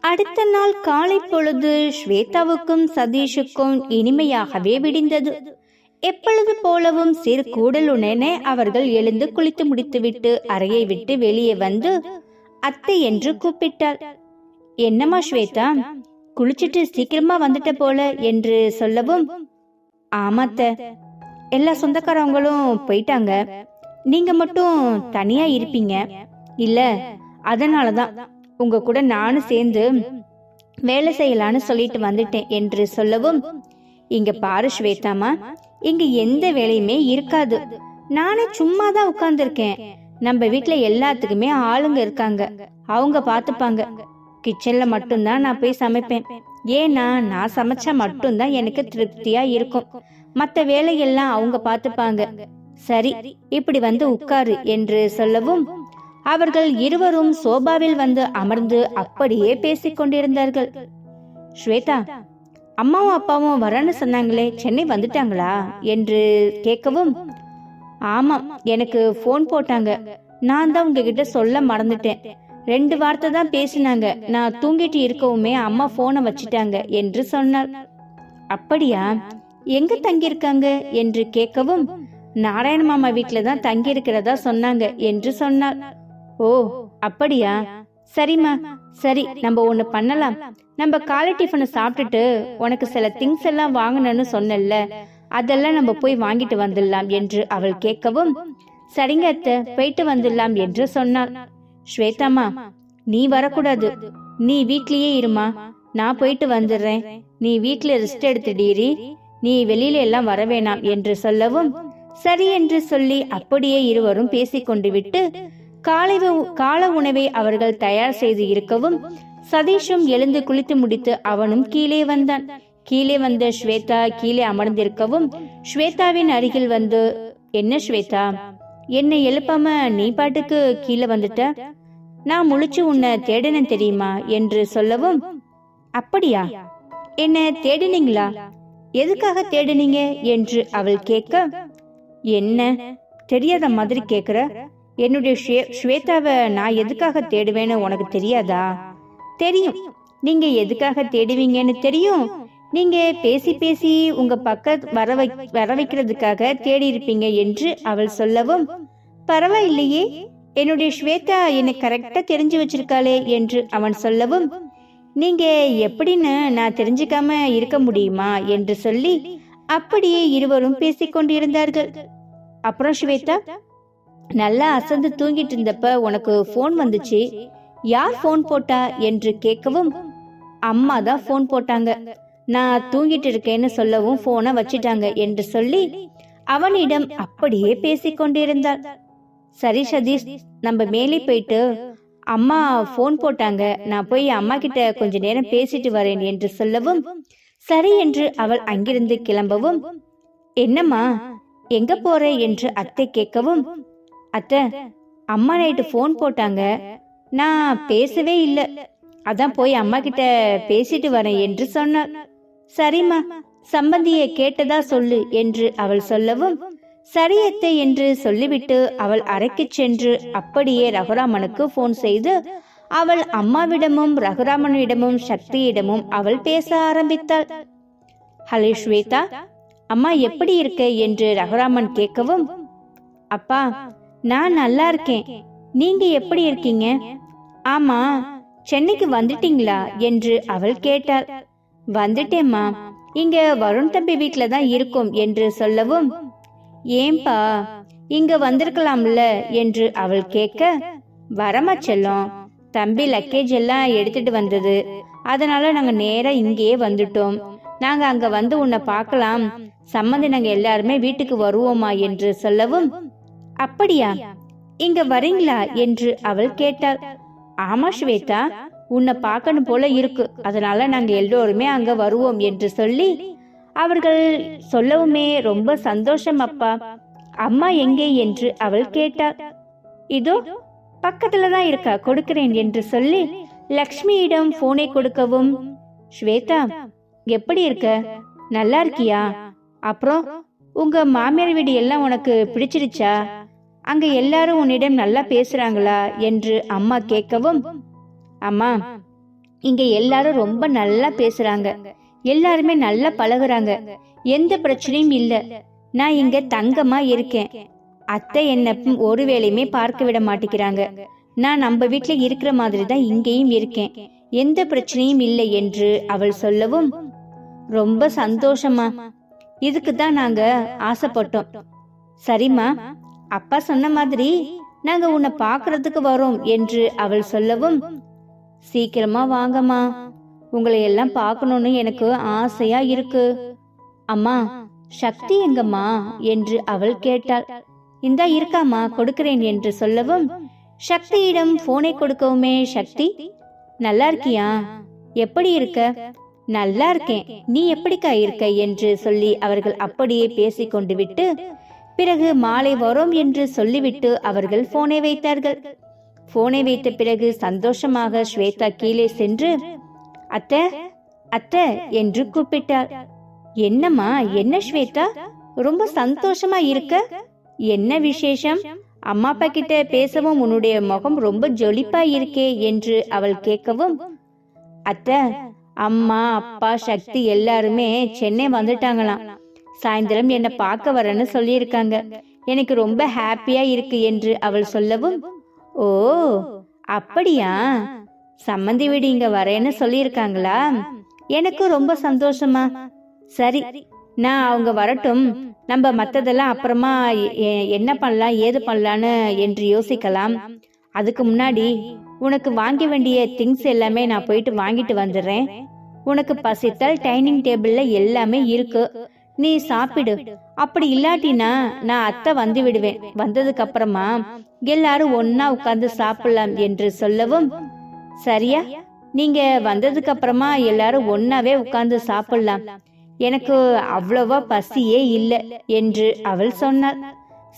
அடுத்த நாள் காலை பொழுது ஸ்வேதாவுக்கும் சதீஷுக்கும் இனிமையாகவே விடிந்தது. எப்பொழுது போலவும் சிறு கூடலுடனே அவர்கள் எழுந்து குளித்து முடித்துவிட்டு அறையை விட்டு வெளியே வந்து அத்தை என்று கூப்பிட்டாள். என்னம்மா ஸ்வேதா, குளிச்சுட்டு சீக்கிரமா வந்துட்ட போல என்று சொல்லவும், ஆமாத்த, எல்லா சொந்தக்காரவங்களும் போயிட்டாங்க, நீங்க மட்டும் தனியா இருப்பீங்க இல்ல, அதனாலதான் உங்க கூட நானும் சேர்ந்து வேலை செய்யலான்னு சொல்லிட்டு வந்துட்டேன் என்று சொல்லவும், இங்க பாரு ஸ்வேதாமா, இங்க எந்த வேலையுமே இருக்காது, நானே சும்மா தான் உட்கார்ந்துருக்கேன். நம்ம வீட்டுல எல்லாத்துக்குமே ஆளுங்க இருக்காங்க, அவங்க பாத்துப்பாங்க. கிச்சன்ல மட்டும்தான் நான் போய் சமைப்பேன். ஏன்னா நான் சமைச்சா மட்டும்தான் எனக்கு திருப்தியா இருக்கும். மற்ற வேலையெல்லாம் அவங்க பாத்துப்பாங்க. சரி, இப்படி வந்து உட்காரு என்று சொல்லவும், அவர்கள் இருவரும் சோபாவில் வந்து அமர்ந்து அப்படியே பேசிக் கொண்டிருந்தார்கள். ஸ்வேதா, அம்மாவும் அப்பாவும் வரன்னு சொன்னாங்களே, சென்னை வந்துட்டாங்களா என்று கேட்கவும், ஆமாம், எனக்கு போன் போட்டாங்க, நான் தான் உங்ககிட்ட சொல்ல மறந்துட்டேன். 2 வார்த்தை தான் பேசினாங்க, நான் தூங்கிட்டு இருக்கவுமே அம்மா போனை வச்சிட்டாங்க என்று சொன்னாள். அப்படியா, எங்க தங்கியிருக்காங்க என்று கேட்கவும், நாராயண மாமா வீட்டுல தான் தங்கி இருக்கிறதா சொன்னாங்க என்று சொன்னாள். ஓ அப்படியா, சரிம்மா, சரி, நம்ம ஒண்ணு பண்ணலாம். நம்ம காலை டிஃபனை சாப்பிட்டுட்டு உனக்கு சில திங்ஸ் எல்லாம் வாங்கணும்னு சொன்னல, அதெல்லாம் நம்ம போய் வாங்கிட்டு வந்துடலாம் என்று அவள் கேட்கவும், சரிங்க அத்தை, போயிட்டு வந்துடலாம் என்று சொன்னாள். ஸ்வேதாமா, நீ வரக்கூடாது, நீ வீட்லயே இருமா, நான் போயிட்டு வந்துடுறேன், நீ வீட்டுல ரெஸ்ட் எடுத்துடீரி, நீ வெளியில எல்லாம் வர வேணாம் என்று சொல்லவும், சரி என்று சொல்லி அப்படியே இருவரும் பேசிக்கொண்டு விட்டு கால உணவை அவர்கள் தயார் செய்து இருக்கவும், சதீஷும் எழுந்து குளித்து முடித்து அவனும் கீழே வந்தான். கீழே வந்த ஸ்வேதா கீழே அமர்ந்திருக்கவும், ஸ்வேதாவின் அருகில் வந்து, என்ன ஸ்வேதா, என்னை எழுப்பாம நீ பாட்டுக்கு கீழே வந்துட்ட, நான் முழிச்சு உன்னை தேடினேன் தெரியுமா என்று சொல்லவும், அப்படியா, என்ன தேடினீங்களா, எதுக்காக தேடினீங்க என்று அவள் கேட்க, என்ன தெரியாத மாதிரி கேக்குற, என்னுடைய ஸ்வேதாவை நான் எதுக்காக தேடுவேன்னு உனக்கு தெரியாதா? தெரியும், நீங்க எதுக்காக தேடுவீங்கன்னு தெரியும். நீங்க பேசி பேசி உங்க பக்கம் வர வைக்கிறதுக்காக தேடி இருப்பீங்க என்று அவள் சொல்லவும், பரவாயில்லையே, என்னுடைய ஸ்வேதா என்னை கரெக்டா தெரிஞ்சு வச்சிருக்காளே என்று அவன் சொல்லவும், நீங்க எப்படின்னு நான் தெரிஞ்சுக்காம இருக்க முடியுமா என்று சொல்லி அப்படியே இருவரும் பேசிக்கொண்டிருந்தார்கள். அப்புறம் ஸ்வேதா, நல்லா அசந்து தூங்கிட்டு இருந்தப்ப உனக்கு போன் வந்துச்சு, யார் போன் போட்டா என்று கேட்கவும், அம்மா தான் போன் போட்டாங்க, நான் தூங்கிட்டு இருக்கேன்னு சொல்லவும் போனை வச்சிட்டாங்க என்று சொல்லி அவனிடம் அப்படியே பேசிக்கொண்டிருந்தாள். சரி சதீஷ், நம்ம மேலே போயிட்டு, அம்மா போன் போட்டாங்க, நான் போய் அம்மா கிட்ட கொஞ்ச நேரம் பேசிட்டு வரேன் என்று சொல்லவும், சரி என்று அவள் அங்கிருந்து கிளம்பவும், என்னம்மா எங்க போற என்று அத்தை கேட்கவும், அத்தை, அம்மா நைட்டு போன் போட்டாங்க, நான் பேசவே இல்லை, அதான் போய் அம்மா கிட்ட பேசிட்டு வரேன் என்று சொன்னாள். சரிம்மா, சம்பந்திய கேட்டதா சொல்லு என்று அவள் சொல்லவும், சரி அத்தை என்று சொல்லிவிட்டு அவள் அறைக்கு சென்று அப்படியே ரகுராமனுக்கு போன் செய்து அவள் அம்மாவிடமும் ரகுராமனிடமும் சக்தியிடமும் அவள் பேச ஆரம்பித்தாள். ஹலோ ஸ்வேதா, அம்மா எப்படி இருக்க என்று ரகுராமன் கேட்கவும், அப்பா நான் நல்லா இருக்கேன், நீங்க எப்படி இருக்கீங்க? ஆமா, சென்னைக்கு வந்துட்டீங்களா என்று அவள் கேட்டாள். வந்துட்டேம்மா, இங்க வருண் தம்பி வீட்டுல தான் இருக்கும் என்று சொல்லவும், ஏன்பா இங்க வந்திருக்கலாம்ல என்று அவள் கேட்க, வரமா செல்லம், தம்பி லக்கேஜ் எல்லாம் எடுத்துட்டு வந்தது, அதனால நாங்க நேரா இங்கேயே வந்துட்டோம், நாங்க அங்க வந்து உன்னை பார்க்கலாம், சம்மந்தி நாங்க எல்லாருமே வீட்டுக்கு வருவோமா என்று சொல்லவும், அப்படியா, இங்க வரீங்களா என்று அவள் கேட்டாள். ஆமா ஸ்வேதா, உன்னை பார்க்கணும் போல இருக்கு, அதனால நாங்க எல்லோருமே அங்க வருவோம் என்று சொல்லி அவர்கள் சொல்லவுமே, ரொம்ப சந்தோஷம் அப்பா, அம்மா எங்கே என்று அவள் கேட்டாள். இதோ பக்கத்துலதான் இருக்கா, கொடுக்கிறேன் என்று சொல்லி லக்ஷ்மியிடம் போனை கொடுக்கவும், ஸ்வேதா எப்படி இருக்க, நல்லா இருக்கியா, அப்புறம் உங்க மாமியார் வீடு எல்லாம் உனக்கு பிடிச்சிருச்சா, அங்க எல்லாரும் உன்னிடம் நல்லா பேசுறாங்களா என்று அம்மா கேட்கவும், அம்மா இங்க எல்லாரும் ரொம்ப நல்லா பேசுறாங்க, எல்லாருமே நல்லா பழகுறாங்க, எந்த பிரச்சனையும் இல்ல. நான் இங்க தங்கமா இருக்கேன். அத்தை என்ன ஒரு வேளையுமே பார்க்க விட மாட்டேங்கிறாங்க. நான் நம்ம வீட்டுல இருக்கிற மாதிரி தான் இங்கேயும் இருக்கேன், எந்த பிரச்சனையும் இல்லை என்று அவள் சொல்லவும், ரொம்ப சந்தோஷமா, இதுக்கு தான் நாங்க ஆசைப்பட்டோம். சரிம்மா, அப்பா சொன்ன மாதிரி நாங்க உன்னை பாக்குறதுக்கு வரோம் என்று அவள் சொல்லவும், சீக்கிரமா வாங்கம்மா, உங்களை எல்லாம் பார்க்கணும்னு எனக்கு ஆசையா இருக்கு. அம்மா, சக்தி எங்கம்மா என்று அவள் கேட்டாள். இந்தா இருக்காமா, கொடுக்கிறேன் என்று சொல்லவும், சக்தியிடம் போனை கொடுக்கவுமே, சக்தி நல்லா இருக்கியா, எப்படி இருக்க? நல்லா இருக்கேன், நீ எப்படிக்கா இருக்க என்று சொல்லி அவர்கள் அப்படியே பேசிக்கொண்டு விட்டு பிறகு மாலை வரோம் என்று சொல்லிவிட்டு அவர்கள் போனை வைத்தார்கள். போனை வைத்த பிறகு சந்தோஷமாக ஸ்வேதா கீழே சென்று, அத்தை அத்தை என்று கூப்பிட்டாள். என்னம்மா, என்ன ஸ்வேதா, ரொம்ப சந்தோஷமா இருக்க, என்ன விசேஷம்? அம்மா அப்பா கிட்ட பேசவும் உன்னுடைய முகம் ரொம்ப ஜொலிப்பா இருக்கே என்று அவள் கேட்கவும், அத்தை, அம்மா அப்பா சக்தி எல்லாருமே சென்னை வந்துட்டாங்களாம், சாயந்தரம் என்ன பார்க்க வரேன்னு சொல்லியிருக்காங்க, எனக்கு ரொம்ப ஹாப்பியா இருக்கு என்று அவள் சொல்லவும், ஓ அப்படியா, சம்மந்தி வீடு இங்க வரேன்னு சொல்லியிருக்காங்களா, எனக்கு ரொம்ப சந்தோஷமா. சரி, நான் அவங்க வரட்டும், நம்ம மத்ததெல்லாம் அப்புறமா என்ன பண்ணலாம் ஏது பண்ணலான்னு என்று யோசிக்கலாம். அதுக்கு முன்னாடி உனக்கு வாங்க வேண்டிய திங்ஸ் எல்லாமே நான் போயிட்டு வாங்கிட்டு வந்துடுறேன். உனக்கு பசித்தால் டைனிங் டேபிள்ல எல்லாமே இருக்கு, நீ சாப்பிடு. அப்படி இல்லாட்டினா நான் அத்தை வந்து விடுவேன், வந்ததுக்கு அப்புறமா எல்லாரும் ஒன்னா உட்கார்ந்து சாப்பிடலாம் என்று சொல்லவும், சரியா, நீங்க வந்ததுக்கு அப்புறமா எல்லாரும் ஒன்னாவே உட்கார்ந்து சாப்பிடலாம், எனக்கு அவ்வளவா பசியே இல்லை என்று அவள் சொன்னாள்.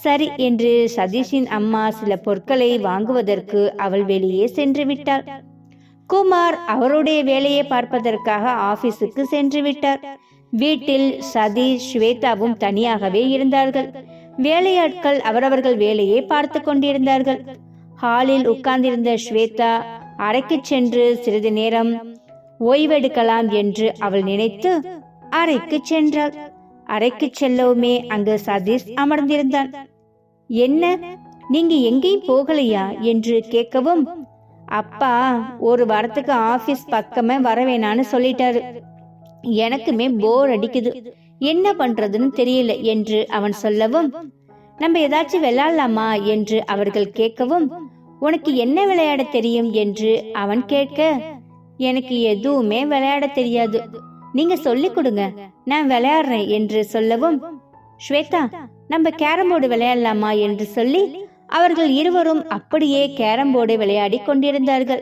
சரி என்று சதீஷின் அம்மா சில பொருட்களை வாங்குவதற்கு அவள் வெளியே சென்று விட்டாள். குமார் அவருடைய வேலையை பார்ப்பதற்காக ஆபீஸுக்கு சென்று விட்டார். வீட்டில் சதீஷ் ஸ்வேதாவும் தனியாகவே இருந்தார்கள். வேலையாட்கள் அவரவர்கள் வேலையை பார்த்து கொண்டிருந்தார்கள். ஹாலில் உட்கார்ந்திருந்த ஸ்வேதா அறைக்கு சென்று சிறிது நேரம் ஓய்வெடுக்கலாம் என்று அவள் நினைத்து அறைக்கு சென்றாள். அறைக்கு செல்லவுமே அங்கு சதீஷ் அமர்ந்திருந்தான். என்ன, நீங்க எங்கேயும் போகலையா என்று கேட்கவும், அப்பா ஒரு வாரத்துக்கு ஆபீஸ் பக்கமே வர வேணான்னு சொல்லிட்டாரு, எனக்குமே போர் அடிக்குது, என்ன பண்றதுன்னு தெரியல என்று அவன் சொல்லவும், நம்ம ஏதாச்சும் விளையாடலாமா என்று அவர்கள் கேட்கவும், உனக்கு என்ன விளையாட தெரியும் என்று அவன் கேட்க, எனக்கு எதுவுமே விளையாட தெரியாது, நீங்க சொல்லி கொடுங்க, நான் விளையாடுறேன் என்று சொல்லவும், ஸ்வேதா நம்ம கேரம் போர்டு விளையாடலாமா என்று சொல்லி அவர்கள் இருவரும் அப்படியே கேரம் போர்டு விளையாடி கொண்டிருந்தார்கள்.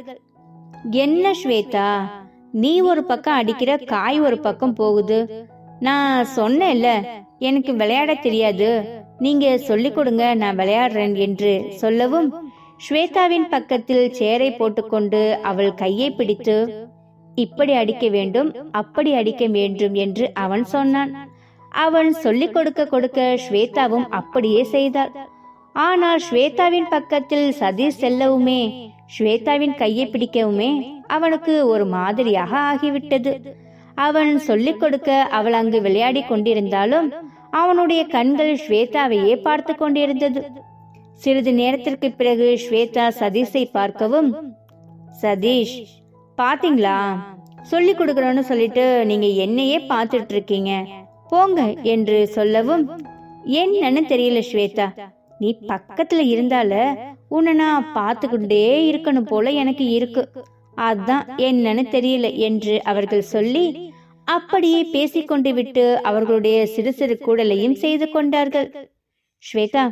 என்ன ஸ்வேதா, நீ ஒரு பக்கம் அடிக்கிற, காய் ஒரு பக்கம் போகுது, நான் சொன்னேன்ல எனக்கு விளையாட தெரியாது, நீங்க சொல்லி கொடுங்க, நான் விளையாடுறேன் என்று சொல்லவும், ஸ்வேதாவின் பக்கத்தில் சேரை போட்டுக்கொண்டு அவள் கையை பிடித்து, இப்படி அடிக்க வேண்டும், அப்படி அடிக்க வேண்டும் என்று அவன் சொன்னான். அவன் சொல்லிக் கொடுக்க கொடுக்க ஸ்வேதாவும் அப்படியே செய்தாள். ஆனால் ஸ்வேதாவின் பக்கத்தில் சதீஷ் செல்லவுமே ஸ்வேதாவின் கையை பிடிக்கவுமே அவனுக்கு ஒரு மாதிரியாக ஆகிவிட்டது. அவன் சொல்லிக் கொடுக்க அவள் அங்கு விளையாடி கொண்டிருந்தாலும் அவனுடைய கண்கள் ஸ்வேதாவையே பார்த்து கொண்டிருந்தது. சிறிது நேரத்திற்கு பிறகு ஸ்வேதா சதீஷை பார்க்கவும், சதீஷ் பாத்தீங்களா, சொல்லி கொடுக்கறோன்னு சொல்லிட்டு நீங்க என்னையே பார்த்துட்டு இருக்கீங்க, போங்க என்று சொல்லவும், என்னன்னு தெரியல ஸ்வேதா, நீ பக்கத்துல இருந்தால உன்னை நான் பார்த்துக்கிட்டே இருக்கணும் போல எனக்கு இருக்கு, அதான் என்னன்னு தெரியல என்று அவர்கள் சொல்லி அப்படியே பேசிக்கொண்டு விட்டு அவர்களுடைய சிறு சிறு கூடலையும் செய்து கொண்டார்கள். ஸ்வேதா,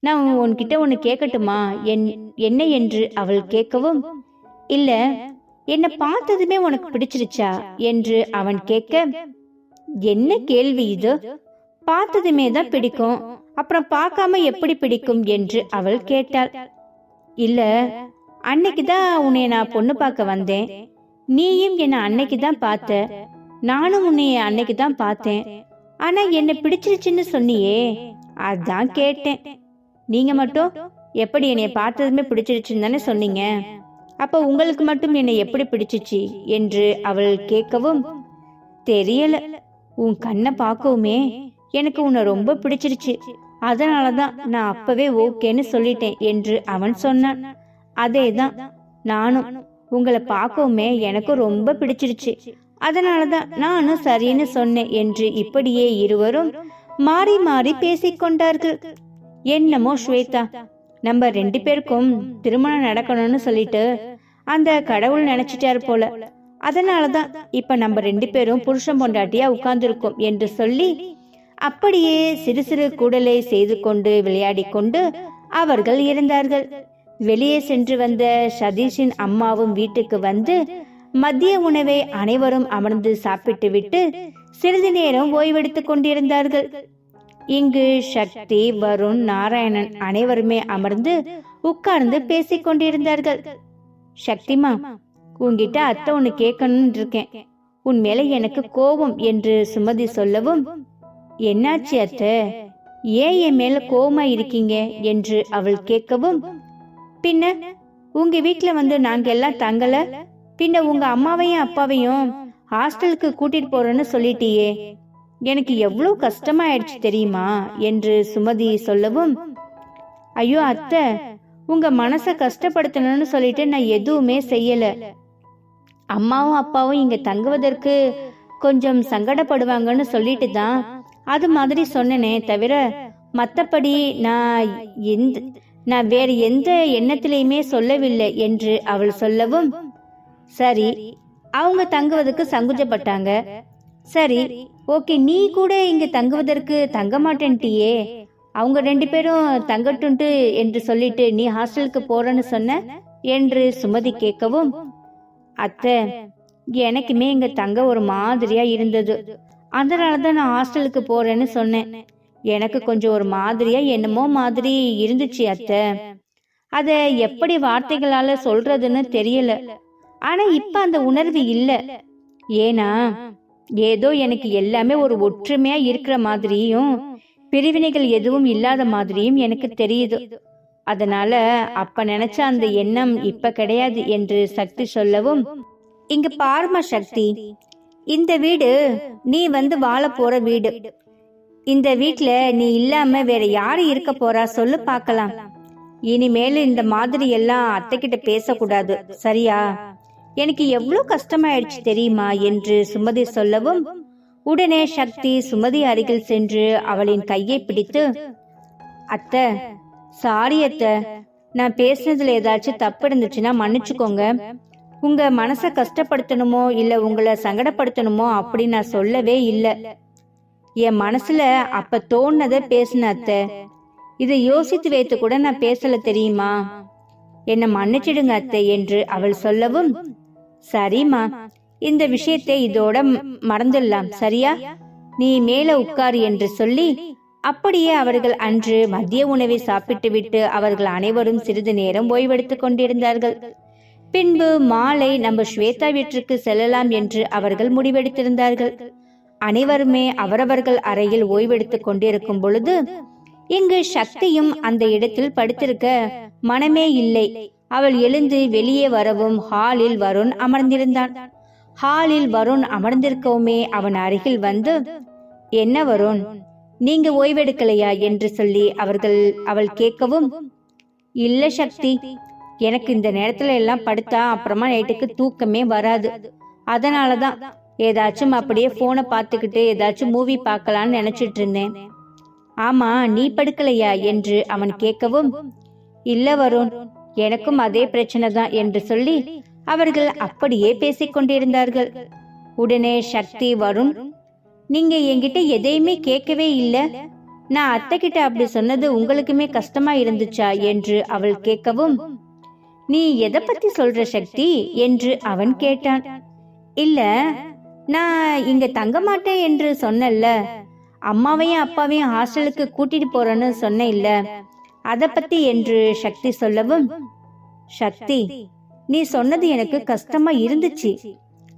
நான் உன்கிட்ட ஒன்னு கேட்கட்டுமா, என்ன என்று அவள் கேட்கவும், இல்ல என்ன பார்த்ததுமே உனக்கு பிடிச்சிருச்சா என்று அவன் கேட்க, என்ன கேள்வி இது, பார்த்ததுமே தான் பிடிக்கும், அப்புறம் பார்க்காம எப்படி பிடிக்கும் என்று அவள் கேட்டாள். இல்ல, அன்னைக்குதான் உன்னை நான் பொண்ணு பார்க்க வந்தேன், நீயும் என்ன அன்னைக்குதான் பார்த்த, நானும் உன்னைய அன்னைக்குதான் பார்த்தேன், ஆனா என்ன பிடிச்சிருச்சுன்னு சொன்னியே, அதான் கேட்டேன். நீங்க மட்டும் எப்படி என்னைய பார்த்ததுமே பிடிச்சிருச்சுன்னு தானே சொன்னீங்க, அப்ப உங்களுக்கு மட்டும் என்னை எப்படி பிடிச்சிச்சு என்று அவள் கேட்கவும், தெரியல, உன் கண்ணை பார்க்கவுமே எனக்கு உன்னை ரொம்ப பிடிச்சிருச்சு, அதனாலதான் நான் அப்பவே ஓகேன்னு சொல்லிட்டேன் என்று அவன் சொன்னான். அதேதான், நானும் உங்களை பார்க்கவுமே எனக்கும் ரொம்ப பிடிச்சிருச்சு, அதனாலதான் நானும் சரின்னு சொன்னேன் என்று இப்படியே இருவரும் மாறி மாறி பேசிக்கொண்டார்கள். என்னமோ ஸ்வேதா, நம்ம 2 பேருக்கும் திருமணம் நடக்கணும்னு சொல்லிட்டு அந்த கடவுள் நினைச்சிட்டாரு போல, அதனாலதான் இப்ப நம்ம 2 பேரும் புருஷன் பொண்டாட்டியா உட்கார்ந்துருக்கோம் என்று சொல்லி அப்படியே சிறு சிறு கூடலை செய்து கொண்டு விளையாடி கொண்டு அவர்கள் இருந்தார்கள். வெளியே சென்று வந்த சதீஷின் அம்மாவும் வீட்டுக்கு வந்து மதிய உணவை அனைவரும் அமர்ந்து சாப்பிட்டு விட்டு சிறிது நேரம் ஓய்வெடுத்துக் கொண்டிருந்தார்கள். இங்கு சக்தி, வருண், நாராயணன் அனைவருமே அமர்ந்து உட்கார்ந்து பேசிக் கொண்டிருந்தார்கள். சக்திமா, உன்கிட்ட அத்தை ஒண்ணு கேட்கணும்னு இருக்கேன், உன் மேல எனக்கு கோபம் என்று சுமதி சொல்லவும், என்னாச்சு அத்தை, ஏன் என் மேல கோபமா இருக்கீங்க என்று அவள் கேட்கவும், பின்ன உங்க வீட்டுல வந்து நாங்க எல்லாம் தங்கல, பின்ன உங்க அம்மாவையும் அப்பாவையும் ஹாஸ்டலுக்கு கூட்டிட்டு போறேன்னு சொல்லிட்டியே, எனக்கு எவ்வளவு கஷ்டமாயிடுச்சு தெரியுமா என்று சுமதி சொல்லவும், ஐயோ அத்தை, உங்க மனச கஷ்டப்படுத்தணும்னு சொல்லிட்டு நான் எதுவுமே செய்யல, அம்மாவும் அப்பாவும் இங்க தங்குவதற்கு கொஞ்சம் சங்கடப்படுவாங்கன்னு சொல்லிட்டு தான் அது மாதிரி சொன்னனே தவிர மத்தபடி நான் வேற எந்த எண்ணத்திலையுமே சொல்லவில்லை என்று அவள் சொல்லவும், சரி, அவங்க தங்குவதற்கு சங்குஜப்பட்டாங்க, சரி ஓகே, நீ கூட இங்க தங்குவதற்கு தங்க மாட்டேன்ட்டியே, அவங்க 2 பேரும் தங்கட்டுண்டு என்று சொல்லிட்டு நீ ஹாஸ்டலுக்கு போறன்னு சொன்ன என்று சுமதி கேட்கவும், அத்தை, எனக்குமே இங்க தங்க ஒரு மாதிரியா இருந்தது, அதனாலதான் நான் ஹாஸ்டலுக்கு போறேன்னு சொன்னேன், எனக்கு கொஞ்சம் ஒரு மாதிரியா என்னமோ மாதிரி இருந்துச்சு அத்தை, அத எப்படி வார்த்தைகளால சொல்றதுன்னு தெரியல, ஆனா இப்ப அந்த உணர்வு இல்ல, ஏன்னா ஏதோ எனக்கு எல்லாமே ஒரு ஒற்றுமையா இருக்கிற மாதிரியும் பிரிவினைகள் எதுவும் இல்லாத மாதிரியும் எனக்கு தெரியுது, அதனால அப்ப நினைச்ச அந்த எண்ணம் இப்ப கிடையாது என்று சக்தி சொல்லவும், இங்க பாருமா சக்தி, இந்த வீடு நீ வந்து வாழ போற வீடு, இந்த வீட்டுல நீ இல்லாம வேற யாரு இருக்க போறா சொல்லு பார்க்கலாம், இனிமேல் இந்த மாதிரி எல்லாம் அத்தை கிட்ட பேசக்கூடாது, சரியா, எனக்கு எவ்வளவு கஷ்டமாயிடுச்சு தெரியுமா என்று சுமதி சொல்லவும், உடனே சக்தி சுமதி அருகில் சென்று அவளின் கையை பிடித்து, அத்தை சாரி அத்தை, நான் பேசுனதுல ஏதாச்சும் தப்பு இருந்துச்சுன்னா மன்னிச்சுக்கோங்க, உங்க மனச கஷ்டப்படுத்தணுமோ இல்ல உங்களை சங்கடப்படுத்தணுமோ அப்படி நான் சொல்லவே இல்லை, என் மனசுல அப்ப தோணுனத பேசின அத்தை, இதை யோசித்து வைத்து கூட நான் பேசல தெரியுமா, என்ன மன்னிச்சிடுங்க அத்தை என்று அவள் சொல்லவும், சரிம்மா, இந்த விஷயத்தை இதோட மறந்துடலாம், சரியா, நீ மேல உட்காரு என்று சொல்லி அப்படியே அவர்கள் அன்று மதிய உணவை சாப்பிட்டு விட்டு அவர்கள் அனைவரும் சிறிது நேரம் ஓய்வெடுத்துக் கொண்டிருந்தார்கள். பின்பு மாலை நம்ம ஸ்வேதா வீட்டிற்கு செல்லலாம் என்று அவர்கள் முடிவெடுத்திருந்தார்கள். அனைவருமே அவரவர்கள் அறையில் ஓய்வெடுத்துக் கொண்டிருக்கும் பொழுது இங்கு சக்தியும் அந்த இடத்தில் படுத்திருக்க மனமே இல்லை. அவள் எழுந்து வெளியே வரவும் ஹாலில் வருண் அமர்ந்திருந்தான். ஹாலில் வருண் அமர்ந்திருக்கவுமே அவன் அருகில் வந்து, என்ன வருண், நீங்க ஓய்வெடுக்கலையா என்று சொல்லி அவள் கேட்கவும், இல்ல சக்தி, எனக்கு இந்த நேரத்துல எல்லாம் படுத்தா அப்புறமா நைட்டுக்கு தூக்கமே வராது, அதனாலதான் ஏதாச்சும் அப்படியே போனை பார்த்துக்கிட்டு ஏதாச்சும் மூவி பார்க்கலான்னு நினைச்சிட்டு இருந்தேன். ஆமா, நீ படுக்கலையா என்று அவன் கேட்கவும், இல்ல வருண், எனக்கும் அதே பிரச்சனை தான் என்று சொல்லி அவர்கள் அப்படியே பேசிக் கொண்டிருந்தார்கள். உடனே சக்தி, வருண், நீங்க என்கிட்ட எதையுமே கேட்கவே இல்லை, நான் அத்தை கிட்ட அப்படி சொன்னது உங்களுக்குமே கஷ்டமா இருந்துச்சா என்று அவள் கேட்கவும், நீ எதை பத்தி சொல்ற சக்தி என்று அவன் கேட்டான். இல்ல, நான் இங்க தங்க மாட்டேன் என்று சொன்னல்ல, அம்மாவையும் அப்பாவையும் ஹாஸ்டலுக்கு கூட்டிட்டு போறேன்னு சொன்ன இல்ல, அத பத்தி என்று சக்தி சொல்லவும், சக்தி, நீ சொன்னது எனக்கு கஷ்டமா இருந்துச்சு,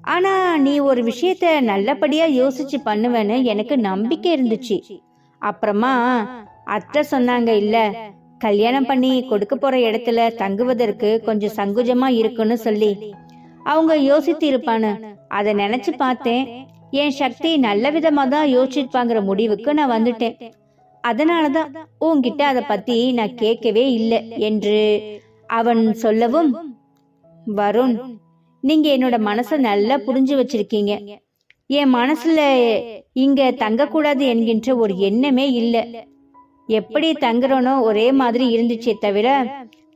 ஆனா நீ ஒரு விஷயத்த நல்லபடியா யோசிச்சு பண்ணுவேன்னு எனக்கு நம்பிக்கை இருந்துச்சு. அப்புறமா அத்தை சொன்னாங்க இல்ல, கல்யாணம் பண்ணி கொடுக்க போற இடத்துல தங்குவதற்கு கொஞ்சம் சங்குஜமா இருக்குன்னு சொல்லி அவங்க யோசித்து இருப்பான்னு அதை நினைச்சு பார்த்தேன். என் சக்தி நல்ல விதமா தான் யோசிச்சிருப்பாங்கிற முடிவுக்கு நான் வந்துட்டேன். அதனாலதான் உன்கிட்ட அதை பத்தி நான் கேட்கவே இல்லை என்று அவன் சொல்லவும், வருண், நீங்க என்னோட மனச நல்லா புரிஞ்சு வச்சிருக்கீங்க. என் மனசுல இங்க தங்கக்கூடாது என்கின்ற ஒரு எண்ணமே இல்லை. எப்படி தங்குறனோ ஒரே மாதிரி இருந்துச்சே தவிர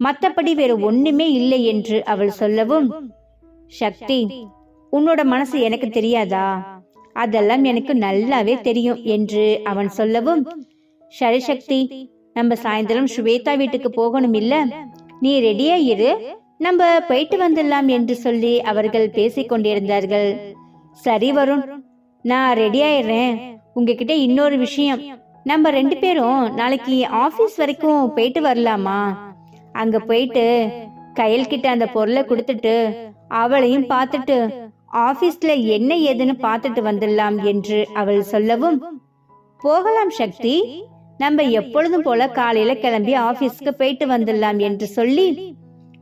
மத்தபடி வேற ஒண்ணுமே இல்லை என்று அவள் சொல்லவும், சக்தி, உன்னோட மனசு எனக்கு தெரியாதா? அதெல்லாம் எனக்கு நல்லாவே தெரியும் என்று அவன் சொல்லவும், சரி சக்தி, நம்ம சாயந்தரம் ஸ்வேதா வீட்டுக்கு போகணும் இல்ல, நீ ரெடியா இரு, நம்ம போயிட்டு வந்துடலாம் என்று சொல்லி அவர்கள் பேசிக் கொண்டிருந்தார்கள். சரி வருண், நான் ரெடி ஆயிடுறேன். உங்ககிட்ட இன்னொரு விஷயம், நம்ம 2 பேரும் நாளைக்கு ஆபீஸ் வரைக்கும் போயிட்டு வரலாமா? அங்க போயிட்டு கையல் கிட்ட அந்த பொருளை கொடுத்துட்டு அவளையும் பார்த்துட்டு ஆபீஸ்ல என்ன ஏதுன்னு பார்த்துட்டு வந்துடலாம் என்று அவள் சொல்லவும், போகலாம் சக்தி, நம்ம எப்பொழுதும் போல காலையில கிளம்பி ஆபீஸ்க்கு போயிட்டு வந்துடலாம் என்று சொல்லி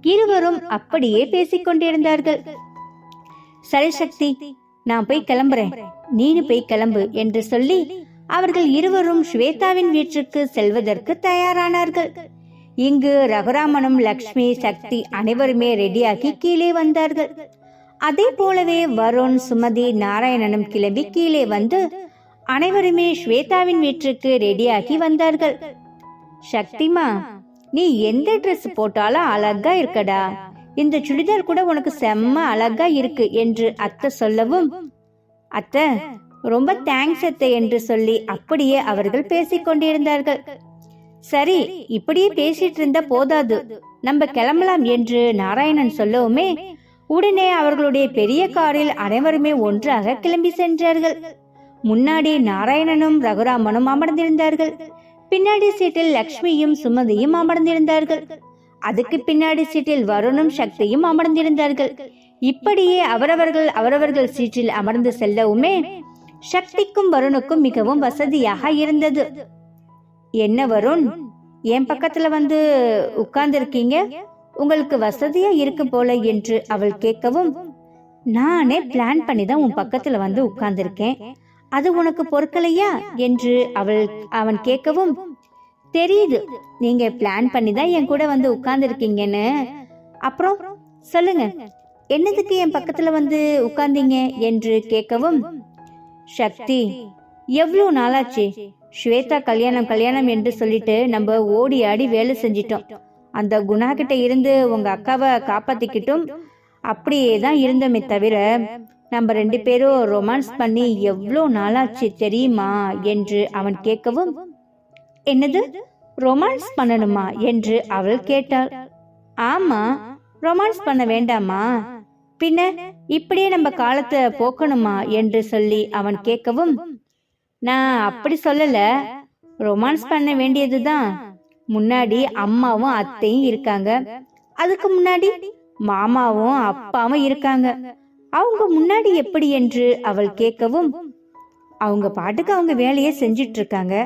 இருவரும் அப்படியே பேசிக் கொண்டிருந்தார்கள். சரி சக்தி, நான் போய் கிளம்புறேன், நீனு போய் கிளம்பு என்று சொல்லி அவர்கள் இருவரும் ஸ்வேதாவின் வீட்டிற்கு செல்வதற்கு தயாரானார்கள். இங்கு ரகுராமனும் லக்ஷ்மி, சக்தி அனைவருமே ரெடியாகி கீழே வந்தார்கள். அதே போலவே வருண், சுமதி, நாராயணனும் கிளம்பி கீழே வந்து அனைவருமே ஸ்வேதாவின் வீட்டிற்கு ரெடியாகி வந்தார்கள். சக்திமா, நீ எந்த ட்ரெஸ் போட்டாலும் அழகா இருக்கடா, இந்த சுடிதார் கூட உனக்கு செம்ம அழகா இருக்கு என்று அத்தை சொல்லவும், அத்தை ரொம்ப தேங்க்ஸ் அத்தை என்று சொல்லி அப்படியே அவர்கள் பேசிக் கொண்டிருந்தார்கள். சரி, இப்படியே பேசிட்டு இருந்தா போதாது, நம்ம கிளம்பலாம் என்று நாராயணன் சொல்லவுமே உடனே அவர்களுடைய பெரிய காரில் அனைவருமே ஒன்றாக கிளம்பி சென்றார்கள். முன்னாடி நாராயணனும் ரகுராமனும் அமர்ந்திருந்தார்கள். பின்னாடி சீட்டில் லக்ஷ்மியும் சுமதியும் அமர்ந்திருந்தார்கள். அதுக்கு பின்னாடி சீட்டில் வருணும் சக்தியும் அமர்ந்திருந்தார்கள். இப்படியே அவரவர்கள் சீட்டில் அமர்ந்து செல்லவுமே சக்திக்கும் வருணுக்கும் மிகவும் வசதியாக இருந்தது. என்ன வருண், என் பக்கத்துல வந்து உட்கார்ந்து இருக்கீங்க, உங்களுக்கு வசதியா இருக்கு போல என்று அவள் கேட்கவும், நானே பிளான் பண்ணி தான் உன் பக்கத்துல வந்து உட்கார்ந்திருக்கேன், அது உனக்கு பொறுக்கலையா என்று அவன் கேட்கவும், தெரியுது நீங்க பிளான் பண்ணி தான் என் கூட வந்து உட்கார்ந்து இருக்கீங்கன்னு. அப்புறம் சொல்லுங்க, என்னதுக்கு என் பக்கத்துல வந்து உட்கார்ந்தீங்க என்று கேட்கவும், சக்தி, எவ்வளவு நாளாச்சு ஸ்வேதா கல்யாணம் என்று சொல்லிட்டு நம்ம ஓடி ஆடி வேலை செஞ்சிட்டோம். அந்த குணா கிட்ட இருந்து உங்க அக்காவை காப்பாத்திக்கிட்டும் அப்படியே தான் இருந்தோமே தவிர நம்ம 2 பேரும் ரொமான்ஸ் பண்ணி எவ்வளோ நாளாச்சு தெரியுமா என்று அவன் கேட்கவும், என்னது ரொமான்ஸ் பண்ணணுமா என்று அவள் கேட்டாள். ஆமா, ரொமான்ஸ் பண்ண வேண்டாமா, பின்ன இப்படியே நம்ம காலத்தை போக்கணுமா என்று சொல்லி அவன் கேட்கவும், நான் அப்படி சொல்லல, ரொமான்ஸ் பண்ண வேண்டியதுதான். முன்னாடி அம்மாவும் அத்தையும் இருக்காங்க, அதுக்கு முன்னாடி மாமாவும் அப்பாவும் இருக்காங்க, அவங்க முன்னாடி எப்படி என்று அவள் கேட்கவும், அவங்க பாட்டுக்கு அவங்க வேலையை செஞ்சிட்டு இருக்காங்க,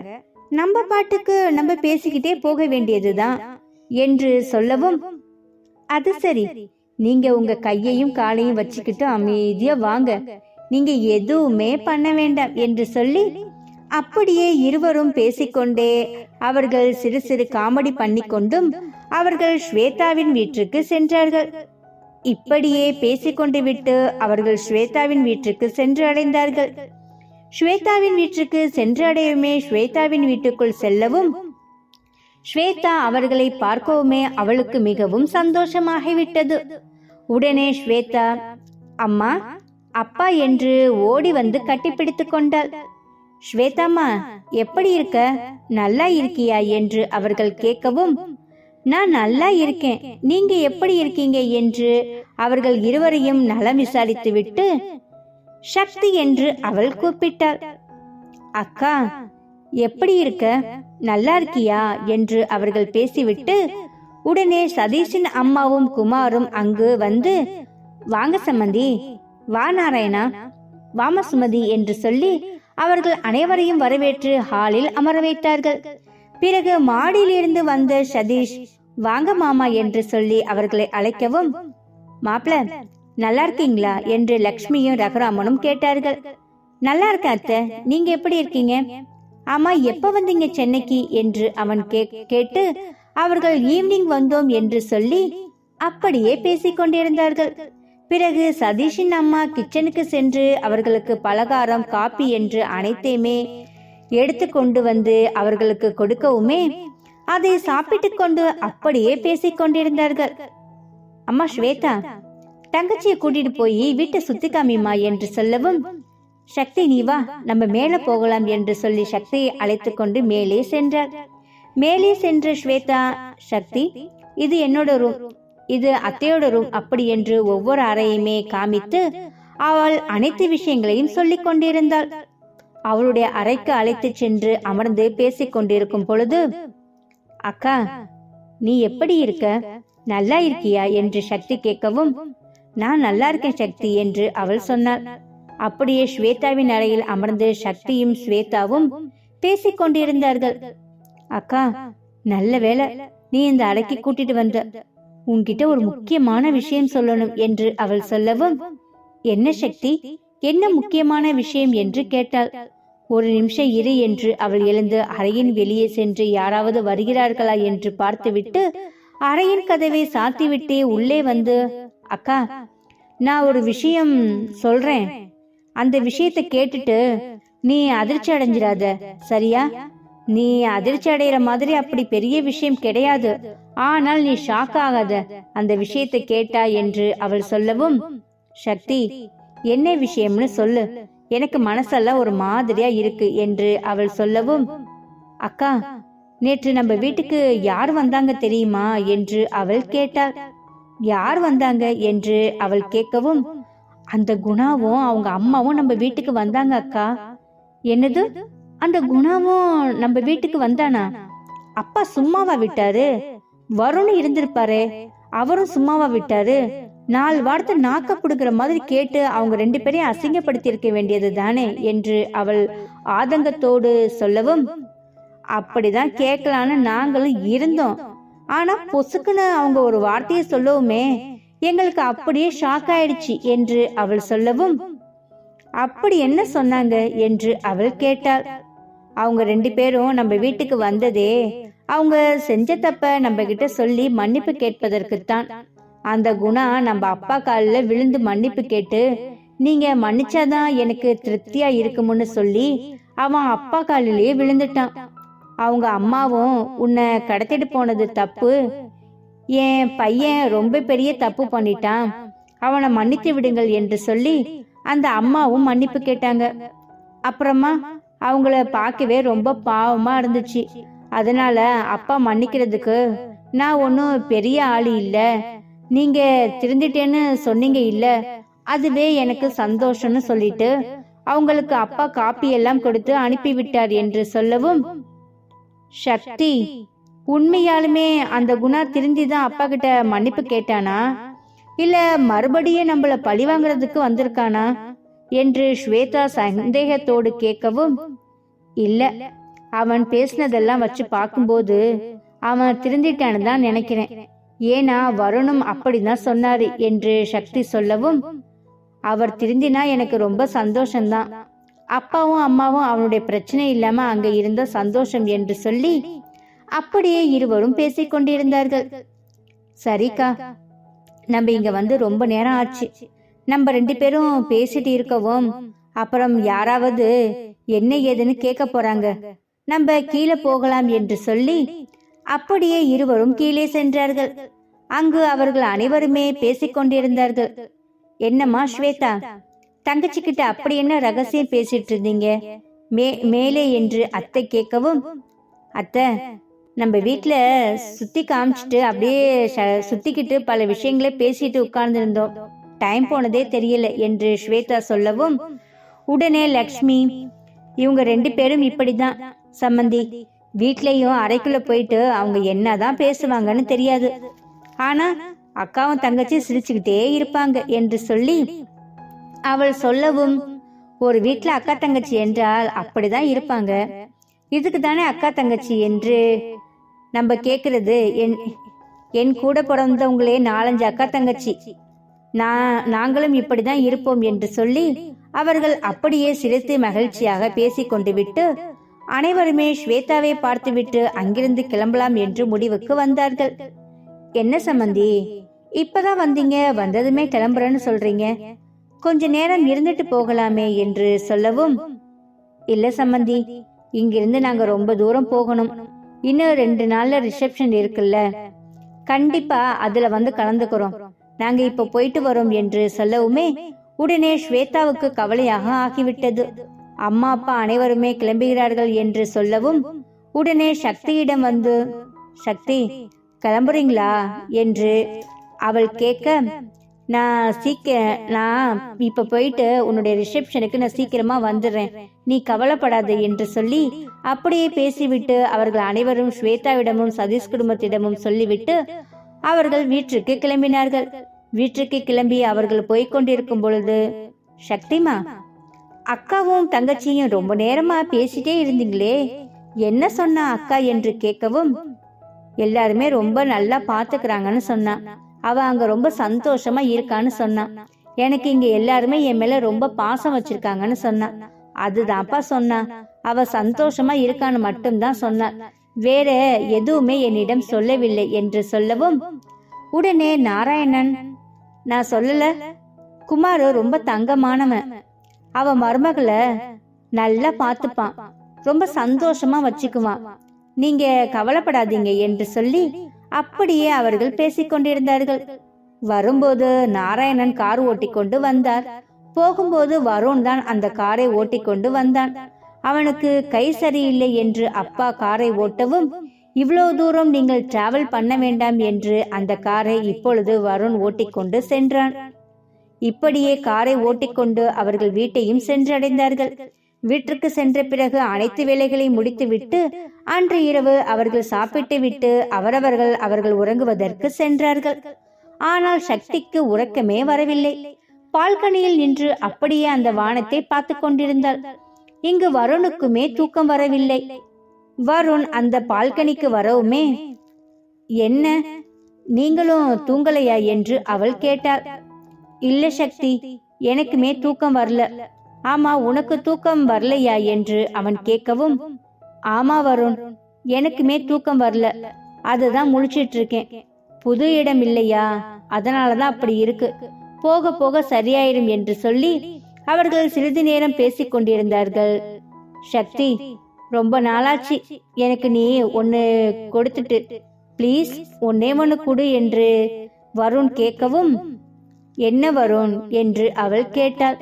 நம்ம பாட்டுக்கு நம்ம பேசிக்கிட்டே போக வேண்டியதுதான் என்று சொல்லவும், அது சரி, நீங்க உங்க கையையும் காலையும் வச்சுக்கிட்டு அமைதியா வாங்க, நீங்க எதுவுமே பண்ண வேண்டாம் என்று சொல்லி அப்படியே இருவரும் பேசிக்கொண்டே அவர்கள் சிறு சிறு காமெடி பண்ணிக்கொண்டும் அவர்கள் ஸ்வேதாவின் வீட்டிற்கு சென்றார்கள். இப்படியே பேசிக்கொண்டு விட்டு அவர்கள் ஸ்வேதாவின் வீட்டிற்கு சென்று அடைந்தார்கள். ஸ்வேதாவின் வீட்டிற்கு சென்று அடையுமே ஸ்வேதாவின் வீட்டுக்குள் செல்லவும் ஸ்வேதா அவர்களை பார்க்கவுமே அவளுக்கு மிகவும் சந்தோஷமாகிவிட்டது. உடனே ஸ்வேதா அம்மா அப்பா என்று ஓடி வந்து கட்டிப்பிடித்து கொண்டாள். ஸ்வேதாம்மா, எப்படி இருக்க, நல்லா இருக்கியா என்று அவர்கள் கேட்கவும், நான் நல்லா இருக்கேன், நீங்க எப்படி இருக்கீங்க என்று அவர்கள் இருவரையும் நலம் விசாரித்து விட்டு சக்தி என்று அவள் கூப்பிட்டாள். அக்கா எப்படி இருக்க, நல்லா இருக்கியா என்று அவர்கள் பேசிவிட்டு உடனே சதீஷின் அம்மாவும் குமாரும் அங்கு வந்து, வாங்க சம்மந்தி, வா நாராயணா, வாம சுமதி என்று சொல்லி அவர்கள் அனைவரையும் வரவேற்று ஹாலில் அமர வைத்தார்கள். பிறகு மாடியிலிருந்து வந்த சதீஷ் வாங்க மாமா என்று சொல்லி அவர்களை அழைக்கவும், மாப்பிள நல்லா இருக்கீங்களா என்று லக்ஷ்மியும் ரகுராமனும் கேட்டார்கள். நல்லா இருக்க அத்தை, நீங்க எப்படி இருக்கீங்க? ஆமா, எப்ப வந்தீங்க சென்னைக்கு என்று அவன் கேட்டு அவர்கள் ஈவினிங் வந்தோம் என்று சொல்லி அப்படியே பேசிக் கொண்டிருந்தார்கள். பிறகு சதீஷின் அம்மா கிச்சனுக்கு சென்று அவர்களுக்கு பலகாரம், காப்பி என்று அனைத்தையுமே எடுத்து கொண்டு வந்து அவர்களுக்கு கொடுக்கவுமே அதை சாப்பிட்டு கொண்டு அப்படியே பேசிக் கொண்டிருந்தார்கள். அம்மா ஸ்வேதா, தங்கச்சியை கூட்டிட்டு போய் வீட்டை சுத்தி காமிமா என்று சொல்லவும், சக்தி நீ வா, நம்ம மேல போகலாம் என்று சொல்லி சக்தியை அழைத்து கொண்டு மேலே சென்றார். மேலே சென்ற ஸ்வேதா, சக்தி இது என்னோட ரூம், இது அத்தையோட ரூம் அப்படி என்று ஒவ்வொரு அறையுமே காமித்து அவள் அனைத்து விஷயங்களையும் சொல்லிக் கொண்டிருந்தாள். அவளுடைய அறைக்கு அழைத்து சென்று அமர்ந்து பேசிக் கொண்டிருக்கும் பொழுது, அக்கா நீ எப்படி இருக்க, நல்லா இருக்கியா என்று சக்தி கேட்கவும், நான் நல்லா இருக்கேன் சக்தி என்று அவள் சொன்னாள். அப்படியே ஸ்வேதாவின் அறையில் அமர்ந்து சக்தியும் ஸ்வேதாவும் பேசிக் கொண்டிருந்தார்கள். அக்கா நல்ல வேலை நீ இந்த அறைக்கு கூட்டிட்டு வந்த, உன்கிட்ட ஒரு முக்கியமான விஷயம் சொல்லணும் என்று அவள் சொல்லவும், என்ன சக்தி, என்ன முக்கியமான விஷயம் என்று கேட்டாள். ஒரு நிமிஷம் இரு என்று அவள் எழுந்து அறையின் வெளியே சென்று யாராவது வருகிறார்களா என்று பார்த்துவிட்டு அறையின் கதவை சாத்திவிட்டு உள்ளே வந்து, அக்கா நான் ஒரு விஷயம் சொல்றேன், அந்த விஷயத்தை கேட்டுட்டு நீ அதிர்ச்சி அடைஞ்சிடாத சரியா? நீ அதிர்ச்சி அடைகிற மாதிரி அப்படி பெரிய விஷயம் கிடையாது, ஆனால் நீ ஷாக் ஆகாத அந்த விஷயத்தை கேட்டா என்று அவள் சொல்லவும், சக்தி என்ன விஷயம்னு சொல்லு, எனக்கு மனசெல்லாம் ஒரு மாதிரியா இருக்கு என்று அவள் சொல்லவும், அக்கா நேற்று நம்ம வீட்டுக்கு யார் வந்தாங்க தெரியுமா என்று அவள் கேட்டாள். யார் வந்தாங்க என்று அவள் கேட்கவும், அந்த குணாவும் அவங்க அம்மாவும் நம்ம வீட்டுக்கு வந்தாங்க அக்கா. என்னது, அந்த குணாவும் நம்ம வீட்டுக்கு வந்தானா? அப்பா சும்மாவா விட்டாரு? வருண் இருந்திருப்பாரு, அவரும் சும்மாவா விட்டாரு? 4 வார்த்தை நாக்க புடுக்கிற மாதிரி கேட்டு அவங்க 2 பேரையும் அசிங்கப்படுத்தி இருக்க வேண்டியது தானே என்று அவள் ஆதங்கத்தோடு சொல்லவும், அப்படிதான் கேட்கலான்னு நாங்களும் இருந்தோம், ஆனா பொசுக்குன்னு அவங்க ஒரு வார்த்தையை சொல்லவுமே எங்களுக்கு அப்படியே ஷாக் ஆயிடுச்சு என்று அவள் சொல்லவும், அப்படி என்ன சொன்னாங்க என்று அவள் கேட்டாள். அவங்க 2 பேரும் நம்ம வீட்டுக்கு வந்ததே அவங்க செஞ்ச தப்ப நம்ம கிட்ட சொல்லி மன்னிப்பு கேட்பதற்குத்தான். அந்த குணா நம்ம அப்பா காலில் விழுந்து மன்னிப்பு கேட்டு, நீங்க மன்னிச்சாதான் எனக்கு திருப்தியா இருக்கும்னு சொல்லி அவன் அப்பா காலிலேயே விழுந்துட்டான். அவங்க அம்மாவும் உன்னை கடத்திட்டு போனது தப்பு, என் பையன் ரொம்ப பெரிய தப்பு பண்ணிட்டான், அவனை மன்னித்து விடுங்கள் என்று சொல்லி அந்த அம்மாவும் மன்னிப்பு கேட்டாங்க. அப்புறமா அவங்கள பார்க்கவே ரொம்ப பாவமா இருந்துச்சு, அதனால அப்பா மன்னிக்கிறதுக்கு நான் ஒன்றும் பெரிய ஆளு இல்ல, நீங்க திருந்திட்டேன்னு சொன்னீங்க இல்ல, அதுவே எனக்கு சந்தோஷம்னு சொல்லிட்டு அவங்களுக்கு அப்பா காப்பி எல்லாம் கொடுத்து அனுப்பிவிட்டார் என்று சொல்லவும், சக்தி உண்மையாலுமே அந்த குணா திருந்திதான் அப்பா கிட்ட மன்னிப்பு கேட்டானா, இல்ல மறுபடியும் நம்மள பழி வாங்குறதுக்கு வந்திருக்கானா என்று ஸ்வேதா சந்தேகத்தோடு கேட்கவும், இல்ல அவன் பேசினதெல்லாம் வச்சு பார்க்கும்போது அவன் திருந்திட்டான்னு தான் நினைக்கிறேன், ஏன்னா வருணும் அப்படிதான் சொன்னாரு என்று சக்தி சொல்லவும், அவர் திருந்தினா எனக்கு ரொம்ப சந்தோஷம்தான், அப்பாவும் அம்மாவும் அவனுடைய பிரச்சனை இல்லாம அங்க இருந்த சந்தோஷம் என்று சொல்லி அப்படியே இருவரும் பேசிக் கொண்டிருந்தார்கள். சரிக்கா, நம்ம இங்க வந்து ரொம்ப நேரம் ஆச்சு, நம்ம 2 பேரும் பேசிட்டு இருக்கவும் அப்புறம் யாராவது என்ன ஏதுன்னு கேட்க போறாங்க, நம்ம கீழே போகலாம் என்று சொல்லி அப்படியே இருவரும் கீழே சென்றார்கள். அங்கு அவர்கள் அனைவருமே பேசிக்கொண்டிருந்தார்கள். என்னம்மா ஸ்வேதா, தங்கச்சி கிட்ட அப்படி என்ன ரகசியம் பேசிட்டு இருந்தீங்க மேலே என்று அத்தை கேட்கவும், அத்தை நம்ம வீட்டுல சுத்தி காமிச்சிட்டு அப்படியே சுத்திக்கிட்டு பல விஷயங்களே பேசிட்டு உட்கார்ந்து இருந்தோம், டைம் போனதே தெரியல என்று ஸ்வேதா சொல்லவும், உடனே லக்ஷ்மி, இவங்க 2 பேரும் இப்படிதான் சம்மந்தி, வீட்லயும் அறைக்குள்ள போயிட்டு அவங்க என்னதான் பேசுவாங்கன்னு தெரியாது, ஆனா அக்காவும் தங்கச்சி சிரிச்சுக்கிட்டே இருப்பாங்க என்று சொல்லி அவள் சொல்லவும், ஒரு வீட்டுல அக்கா தங்கச்சி என்றால் அப்படிதான் இருப்பாங்க, இதுக்கு தானே அக்கா தங்கச்சி என்று நம்ம கேட்கறது. என் கூட பிறந்தவங்களே 4-5 அக்கா தங்கச்சி, நாங்களும் இப்படிதான் இருப்போம் என்று சொல்லி அவர்கள் அப்படியே சிரித்து மகிழ்ச்சியாக பேசிக்கொண்டு விட்டு அனைவருமே ஸ்வேதாவை பார்த்துவிட்டு அங்கிருந்து கிளம்பலாம் என்று முடிவுக்கு வந்தார்கள். என்ன சம்பந்தி, இப்பதான் வந்தீங்க, வந்ததுமே கிளம்புறேன்னு சொல்றீங்க, கொஞ்ச நேரம் இருந்துட்டு போகலாமே என்று சொல்லவும், இல்ல சம்பந்தி, இங்கிருந்து நாங்க ரொம்ப தூரம் போகணும், இன்னும் 2 நாள்ல ரிசப்ஷன் இருக்குல்ல, கண்டிப்பா அதுல வந்து கலந்துக்கிறோம், நாங்க இப்ப போயிட்டு வரோம் என்று சொல்லவுமே உடனே ஸ்வேதாவுக்கு கவலையாக ஆகிவிட்டது. அம்மா அப்பா அனைவருமே கிளம்புகிறார்கள் என்று சொல்லவும் உடனே சக்தியிடம் வந்து, சக்தி கிளம்புறீங்களா என்று அவள் கேட்க, நான் இப்ப போயிட்டு உன்னுடைய ரிசப்ஷனுக்கு நான் சீக்கிரமா வந்துடுறேன், நீ கவலைப்படாத என்று சொல்லி அப்படியே பேசிவிட்டு அவர்கள் அனைவரும் ஸ்வேதாவிடமும் சதீஷ் குடும்பத்திடமும் சொல்லிவிட்டு அவர்கள் வீட்டிற்கு கிளம்பினார்கள். வீட்டிற்கு கிளம்பி அவர்கள் போய்கொண்டிருக்கும் பொழுது, சக்திமா, அக்காவும் தங்கச்சியும் ரொம்ப நேரமா பேசிட்டே இருந்தீங்களே, என்ன சொன்னா அக்கா என்று கேட்கவும், எல்லாருமே ரொம்ப நல்லா பாத்துக்கிறாங்கன்னு சொன்னான், அவ அங்க ரொம்ப சந்தோஷமா இருக்கான்னு சொன்னான், எனக்கு இங்க எல்லாருமே என் மேல ரொம்ப பாசம் வச்சிருக்காங்கன்னு சொன்னான், அதுதான்ப்பா சொன்னா, அவ சந்தோஷமா இருக்கான்னு மட்டும்தான் சொன்னான், வேற எதுவுமே என்னிடம் சொல்லவில்லை என்று சொல்லவும் உடனே நாராயணன், நான் சொல்லல, குமாரு ரொம்ப தங்கமானவன், அவ மருமகளை நல்லா பாத்துப்பான், ரொம்ப சந்தோஷமா வச்சுக்குவான், நீங்க கவலைப்படாதீங்க என்று சொல்லி அப்படியே அவர்கள் பேசிக்கொண்டிருந்தார்கள். வரும்போது நாராயணன் கார் ஓட்டிக்கொண்டு வந்தார். போகும்போது வருண் தான் அந்த காரை ஓட்டிக்கொண்டு வந்தான். அவனுக்கு கை சரியில்லை என்று அப்பா காரை ஓட்டவும், இவ்வளவு தூரம் நீங்கள் டிராவல் பண்ண வேண்டாம் என்று அந்த காரை இப்பொழுது வருண் ஓட்டிக்கொண்டு சென்றான். இப்படியே காரை ஓட்டிக்கொண்டு அவர்கள் வீட்டையும் சென்றடைந்தார்கள். வீட்டிற்கு சென்ற பிறகு அனைத்து வேலைகளையும் முடித்துவிட்டு அன்று இரவு அவர்கள் சாப்பிட்டு விட்டு அவர்கள் உறங்குவதற்கு சென்றார்கள். ஆனால் சக்திக்கு உறக்கமே வரவில்லை. பால்கனியில் நின்று அப்படியே அந்த வானத்தை பார்த்து கொண்டிருந்தாள். இங்கு வருணுக்குமே தூக்கம் வரவில்லை. வருண் அந்த பால்கனிக்கு வரவுமே, என்ன நீங்களும் தூங்கலையா என்று அவள் கேட்டாள். இல்ல சக்தி, எனக்குமே தூக்கம் வரல. ஆமா, உனக்கு தூக்கம் வரலையா என்று அவன் கேட்கவும், ஆமா வருண், எனக்குமே தூக்கம் வரல, அதுதான் முழிச்சிட்டு இருக்கேன், புது இடம் இல்லையா, அதனாலதான் அப்படி இருக்கு, போக போக சரியாயிரும் என்று சொல்லி அவர்கள் சிறிது நேரம் பேசிக் கொண்டிருந்தார்கள். சக்தி, ரொம்ப நாளாச்சு, எனக்கு நீ ஒன்னு கொடுத்துட்டு பிளீஸ் ஒன்னே ஒன்னு கொடு என்று வருண் கேட்கவும், என்ன வருண் என்று அவள் கேட்டாள்.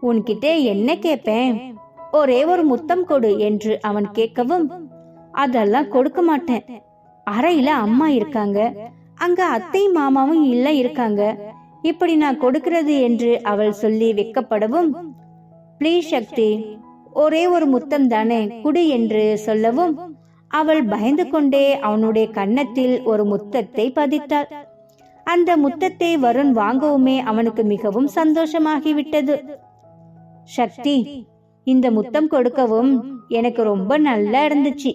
உன்கிட்ட என்ன கேட்பேன், ஒரே ஒரு முத்தம் கொடு என்று அவன் கேட்கவும், அதெல்லாம் கொடுக்க மாட்டேன், அறையில அம்மா இருக்காங்க, அங்க அத்தை மாமாவும் இல்ல இருக்காங்க, இப்படி நான் கொடுக்கிறது என்று அவள் சொல்லி வெக்கப்படவும், பிளீஸ் சக்தி, ஒரே ஒரு முத்தம் தானே குடு என்று சொல்லவும் அவள் பயந்து கொண்டே அவனுடைய கன்னத்தில் ஒரு முத்தத்தை பதித்தாள். அந்த முத்தத்தை வருண் வாங்கவுமே அவனுக்கு மிகவும் சந்தோஷமாகிவிட்டது. சக்தி, இந்த முத்தம் கொடுக்கவும் எனக்கு ரொம்ப நல்லா இருந்துச்சு,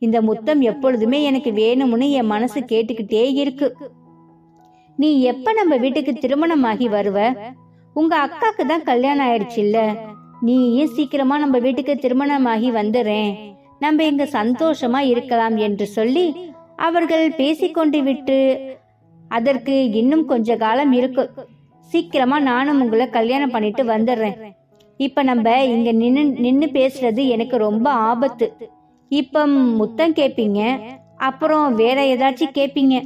இந்த முத்தம் எப்பொழுதுமே எனக்கு வேணும்னு என் மனசு கேட்டுக்கிட்டே இருக்கு. நீ எப்ப நம்ம வீட்டுக்கு திருமணமாகி வருவ? உங்க அக்காக்கு தான் கல்யாணம் ஆயிடுச்சு இல்ல, நீயும் சீக்கிரமா நம்ம வீட்டுக்கு திருமணமாகி வந்துறேன், நம்ம இங்க சந்தோஷமா இருக்கலாம் என்று சொல்லி அவர்கள் பேசிக்கொண்டு விட்டு, அதற்கு இன்னும் கொஞ்ச காலம் இருக்கு, சீக்கிரமா நானும் உங்களை கல்யாணம் பண்ணிட்டு வந்துடுறேன், இப்ப நம்ம இங்க நின்னு பேசுறது எனக்கு ரொம்ப ஆபத்து, இப்ப முத்தம் கேப்பீங்க, அப்புறம் வேற ஏதாச்சும் கேப்பீங்க,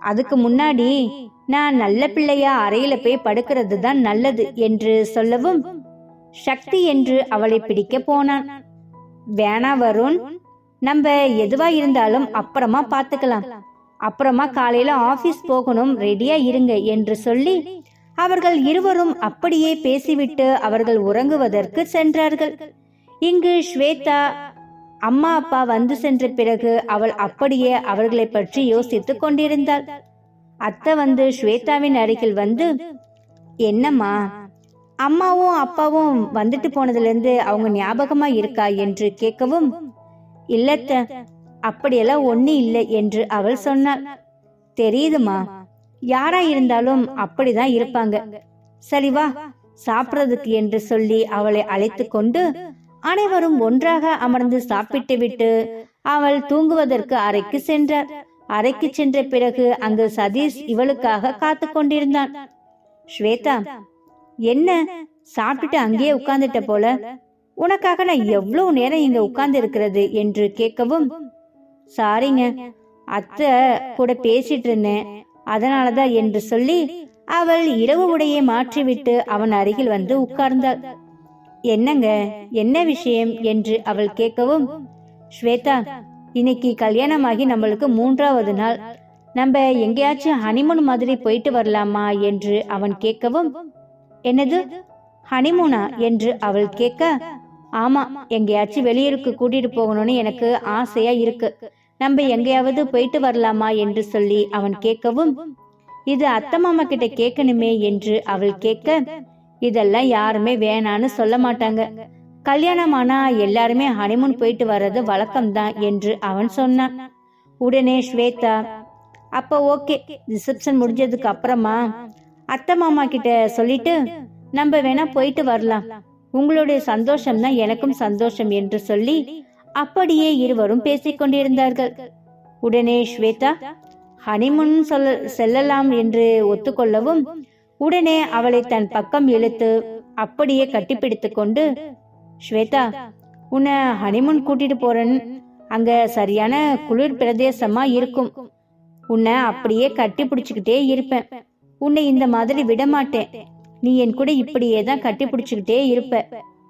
அதுக்கு முன்னாடி நான் நல்ல பிள்ளையா அறையில போய் படுக்கிறது தான் நல்லது என்று சொல்லவும் சக்தி என்று அவளை பிடிக்க போனான். வேணா வருண், நம்ம எதுவா இருந்தாலும் அப்புறமா பாத்துக்கலாம், அப்புறமா காலையில ஆபீஸ் போகணும், ரெடியா இருங்க என்று சொல்லி அவர்கள் இருவரும் அப்படியே பேசிவிட்டு அவர்கள் உறங்குவதற்கு சென்றார்கள். இங்கு ஸ்வேதா அம்மா அப்பா வந்து சென்ற பிறகு அவள் அப்படியே அவர்களை பற்றி யோசித்துக் கொண்டிருந்தாள். அத்தை வந்து ஸ்வேதாவின் அருகில் வந்து, என்னம்மா, அம்மாவும் அப்பாவும் வந்துட்டு போனதுல இருந்து அவங்க ஞாபகமா இருக்கா என்று கேட்கவும், இல்லத்த, அப்படியெல்லாம் ஒண்ணு இல்லை என்று அவள் சொன்னாள். தெரியுதுமா, யாரா இருந்தாலும் அப்படிதான் இருப்பாங்க. சரி வா சாப்பிட்றதுக்கு என்று சொல்லி அவளை அழைத்து கொண்டு அனைவரும் ஒன்றாக அமர்ந்து சாப்பிட்டு விட்டு அவள் தூங்குவதற்கு அறைக்கு சென்றார். அறைக்கு சென்ற பிறகு அங்கு சதீஷ் இவளுக்காக காத்து கொண்டிருந்தான். ஸ்வேதா, என்ன சாப்பிட்டுட்டு அங்கேயே உட்கார்ந்துட்ட போல, உனக்காக நான் எவ்வளவு நேரம் இங்க உட்கார்ந்து இருக்கிறது என்று கேட்கவும், சாரிங்க, அத்தை கூட பேசிட்டு இருந்தேன், அதனாலதான் என்று சொல்லி அவள் இரவு உடையை மாற்றிவிட்டு அவன் அருகில் வந்து உட்கார்ந்தாள். என்னங்க, என்ன விஷயம் என்று அவள் கேட்கவும், ஸ்வேதா, இன்னைக்கு கல்யாணமாகி நம்மளுக்கு 3வது நாள், நம்ம எங்கேயாச்சும் ஹனிமூன் மாதிரி போயிட்டு வரலாமா என்று அவன் கேட்கவும், என்னது ஹனிமூனா என்று அவள் கேட்க, ஆமா, எங்கேயாச்சும் வெளியூருக்கு கூட்டிட்டு போகணும்னு எனக்கு ஆசையா இருக்கு, நம்ம எங்கேயாவது போயிட்டு வரலாமா என்று சொல்லி அவன் கேட்கவும், இது அத்தை மாமா கிட்ட கேட்கணுமே என்று அவள் கேட்க, இதெல்லாம் யாருமே வேணான்னு சொல்ல மாட்டாங்க, கல்யாணமானா எல்லாருமே ஹனிமூன் போயிட்டு வர்றது வழக்கம்தான் என்று அவன் சொன்னான். உடனே ஸ்வேதா, அப்ப ஓகே, ரிசப்ஷன் முடிஞ்சதுக்கு அப்புறமா அத்தை மாமா கிட்ட சொல்லிட்டு நம்ம வேணா போயிட்டு வரலாம், உங்களுடைய சந்தோஷம் தான் எனக்கும் சந்தோஷம் என்று சொல்லி அப்படியே இருவரும் பேசிக்கொண்டிருந்தார்கள். உடனே ஸ்வேதா ஹனிமூன் செல்லலாம் என்று ஒத்துக்கொள்ளவும் உடனே அவளை தன் பக்கம் இழுத்து அப்படியே கட்டிப்பிடித்து கொண்டு, ஸ்வேதா, உன்னை ஹனிமூன் கூட்டிட்டு போறேன், அங்க சரியான குளிர் பிரதேசமா இருக்கும், உன்னை அப்படியே கட்டி பிடிச்சுக்கிட்டே இருப்பேன், உன்னை இந்த மாதிரி விட மாட்டேன், நீ என் கூட இப்படியே தான் கட்டி பிடிச்சுக்கிட்டே இருப்ப,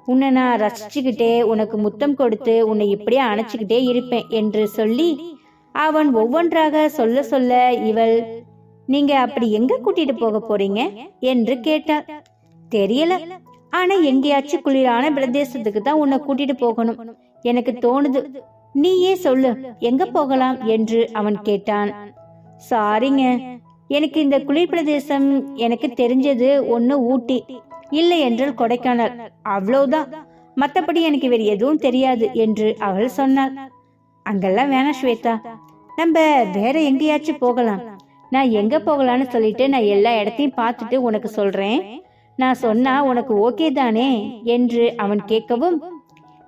உன்னை நான் ரசிச்சுக்கிட்டே உனக்கு முத்தம் கொடுத்து உன்னை இப்படியே அணைச்சுக்கிட்டே இருப்பேன் என்று சொல்லி அவன் ஒவ்வொன்றாக சொல்ல சொல்ல இவள், நீங்க அப்படி எங்க கூட்டிட்டு போக போறீங்க என்று கேட்டாள். தெரியல, ஆனா எங்கேயாச்சும் குளிரான பிரதேசத்துக்கு தான் உன்னை கூட்டிட்டு போகணும் எனக்கு தோணுது, நீயே சொல்லு எங்க போகலாம் என்று அவன் கேட்டான். சாரிங்க, எனக்கு இந்த குளிர் பிரதேசம் எனக்கு தெரிஞ்சது ஒண்ணு ஊட்டி, இல்லை என்றால் கொடைக்கானல், அவ்வளவுதான், மத்தபடி எனக்கு வேறு எதுவும் தெரியாது என்று அவள் சொன்னாள். அங்கெல்லாம் வேணாம் ஸ்வேதா, நம்ம வேற எங்கேயாச்சும் போகலாம், நான் எங்க போகலான்னு சொல்லிட்டு நான் எல்லா இடத்தையும் பார்த்துட்டு உனக்கு சொல்றேன், நான் சொன்னா உனக்கு ஓகே தானே என்று அவன் கேட்கவும்,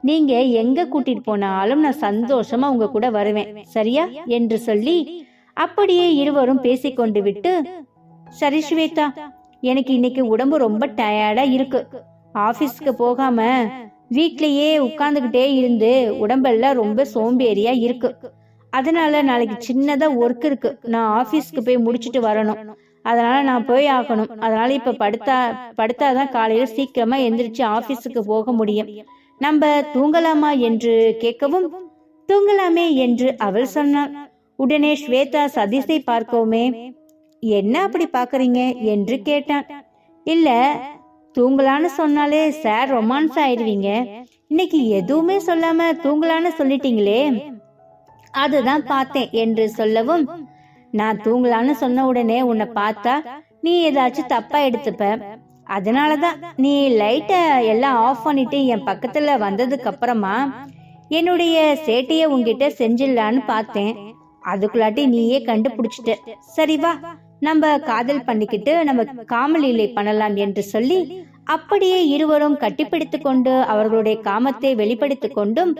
நீங்க எங்க கூட்டிட்டு போனாலும் நான் சந்தோஷமா உங்க கூட வருவேன், சரியா என்று சொல்லி அப்படியே இருவரும் பேசிக்கொண்டு விட்டு, சரி ஸ்வேதா, எனக்கு இன்னைக்கு உடம்பு ரொம்ப டயர்டா இருக்கு, ஆபீஸ்க்கு போகாம வீட்லயே உட்கார்ந்துகிட்டே இருந்து உடம்பெல்லாம் ரொம்ப சோம்பேறியா இருக்கு, அதனால நாளைக்கு சின்னதா ஒர்க் இருக்கு, நான் ஆபீஸ்க்கு போய் முடிச்சுட்டு வரணும், அதனால நான் போய் ஆகணும், அதனால இப்ப படுத்தாதான் காலையில சீக்கிரமா எந்திரிச்சு ஆபீஸுக்கு போக முடியும், நம்ம தூங்கலாமா என்று கேட்கவும், தூங்கலாமே என்று அவள் சொன்னாள். உடனே ஸ்வேதா சதீஷை பார்க்கவுமே, என்ன அப்படி பாக்குறீங்க என்று கேட்டான். இல்ல, தூங்கலான்னு சொன்னாலே சார் ரொமான்ஸ் ஆயிடுவீங்க, இன்னைக்கு எதுவுமே சொல்லாம தூங்கலான்னு சொல்லிட்டீங்களே, அதுதான் பார்த்தேன் என்று சொல்லவும், நான் தூங்கலான்னு சொன்ன உடனே உன்னை பார்த்தா நீ ஏதாச்சும் தப்பா எடுத்துப்ப, அதனாலதான் நீ லைட்ட எல்லாம் ஆஃப் பண்ணிட்டு என் பக்கத்துல வந்ததுக்கு அப்புறமா என்னுடைய சேட்டைய உங்ககிட்ட செஞ்சிடலான்னு பார்த்தேன், அதுக்குள்ளாட்டி நீயே கண்டுபிடிச்சிட்ட, சரி வா நம்ம காதல் பண்ணிக்கிட்டு நம்ம காமலீலை பண்ணலாம் என்று சொல்லி அப்படியே இருவரும் கட்டிப்பிடித்து கொண்டு அவர்களுடைய காமத்தை வெளிப்படுத்திக் கொண்டும்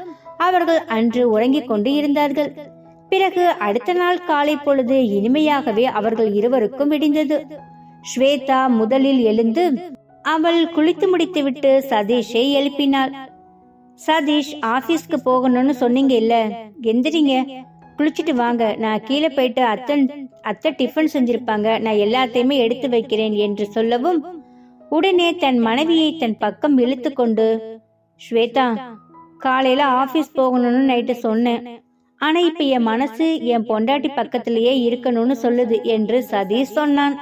அவர்கள் அன்று உறங்கிக் கொண்டு இருந்தார்கள். பிறகு அடுத்த நாள் காலை பொழுது இனிமையாகவே அவர்கள் இருவருக்கும் விடிந்தது. ஸ்வேதா முதலில் எழுந்து அவள் குளித்து முடித்துவிட்டு சதீஷை எழுப்பினாள். சதீஷ், ஆபீஸ்க்கு போகணும்னு சொன்னீங்க இல்ல, எந்திரிங்க, குளிச்சுட்டு வாங்க, நான் கீழே போயிட்டு அத்தை டிஃபன் செஞ்சிருப்பாங்க, நான் எல்லாத்தையுமே எடுத்து வைக்கிறேன் என்று சொல்லவும் உடனே தன் மனைவியை தன் பக்கம் இழுத்து கொண்டு, ஸ்வேதா, காலையில ஆபீஸ் போகணும்னு நைட்டு சொன்னேன், ஆனா இப்ப என் மனசு என் பொண்டாட்டி பக்கத்திலேயே இருக்கணும்னு சொல்லுது என்று சதீஷ் சொன்னான்.